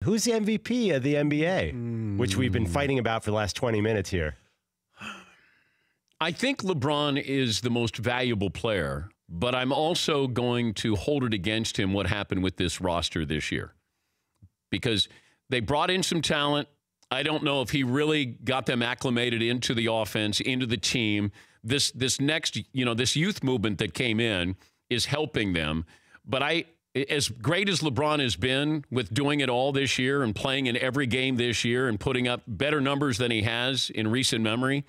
Who's the MVP of the NBA, which we've been fighting about for the last 20 minutes here? I think LeBron is the most valuable player, but I'm also going to hold it against him what happened with this roster this year. Because they brought in some talent. I don't know if he really got them acclimated into the offense, into the team. This next, this youth movement that came in is helping them. But as great as LeBron has been with doing it all this year and playing in every game this year and putting up better numbers than he has in recent memory,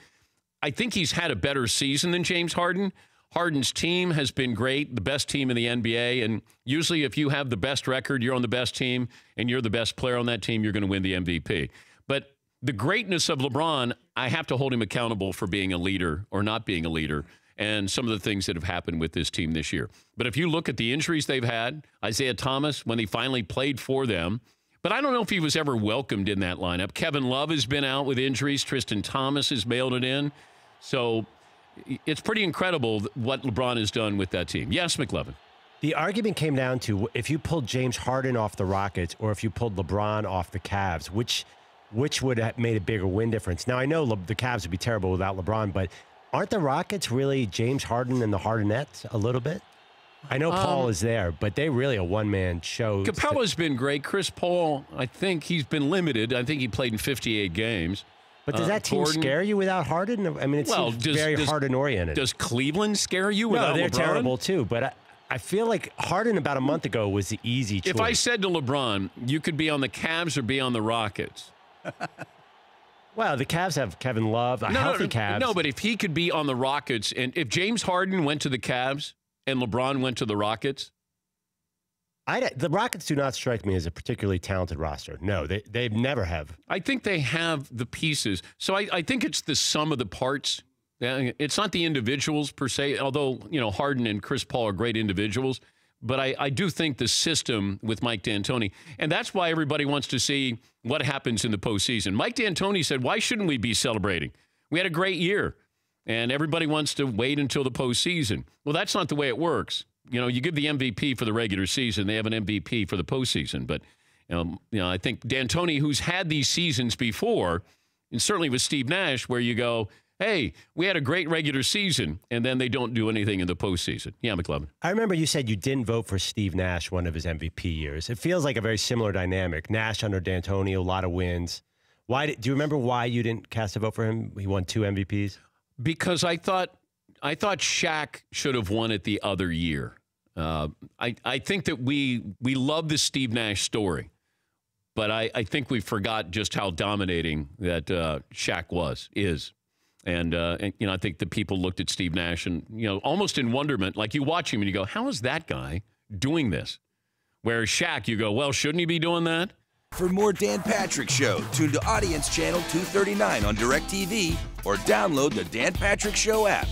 I think he's had a better season than James Harden. Harden's team has been great, the best team in the NBA. And usually if you have the best record, you're on the best team, and you're the best player on that team, you're going to win the MVP. But the greatness of LeBron, I have to hold him accountable for being a leader or not being a leader, and some of the things that have happened with this team this year. But if you look at the injuries they've had, Isaiah Thomas, when he finally played for them, but I don't know if he was ever welcomed in that lineup. Kevin Love has been out with injuries. Tristan Thomas has mailed it in. So it's pretty incredible what LeBron has done with that team. Yes, McLevin. The argument came down to if you pulled James Harden off the Rockets or if you pulled LeBron off the Cavs, which would have made a bigger win difference. Now, I know the Cavs would be terrible without LeBron, but aren't the Rockets really James Harden and the Hardenettes a little bit? I know Paul is there, but they really a one-man show. Capella's been great. Chris Paul, I think he's been limited. I think he played in 58 games. But does that team scare you without Harden? I mean, it's very Harden-oriented. Does Cleveland scare you without LeBron? No, they're terrible too, but I feel like Harden about a month ago was the easy choice. If I said to LeBron, you could be on the Cavs or be on the Rockets. Well, the Cavs have Kevin Love, healthy Cavs. No, but if he could be on the Rockets, and if James Harden went to the Cavs and LeBron went to the Rockets? The Rockets do not strike me as a particularly talented roster. No, they never have. I think they have the pieces. So I think it's the sum of the parts. It's not the individuals per se, although Harden and Chris Paul are great individuals. But I do think the system with Mike D'Antoni, and that's why everybody wants to see what happens in the postseason. Mike D'Antoni said, why shouldn't we be celebrating? We had a great year, and everybody wants to wait until the postseason. Well, that's not the way it works. You give the MVP for the regular season, they have an MVP for the postseason. But, I think D'Antoni, who's had these seasons before, and certainly with Steve Nash, where you go, hey, we had a great regular season, and then they don't do anything in the postseason. Yeah, McLevin. I remember you said you didn't vote for Steve Nash one of his MVP years. It feels like a very similar dynamic. Nash under D'Antoni, a lot of wins. Do you remember why you didn't cast a vote for him? He won 2 MVPs. Because I thought Shaq should have won it the other year. I think that we love the Steve Nash story, but I think we forgot just how dominating that Shaq is. And I think the people looked at Steve Nash and, almost in wonderment, like you watch him and you go, how is that guy doing this? Whereas Shaq, you go, well, shouldn't he be doing that? For more Dan Patrick Show, tune to Audience Channel 239 on DirecTV or download the Dan Patrick Show app.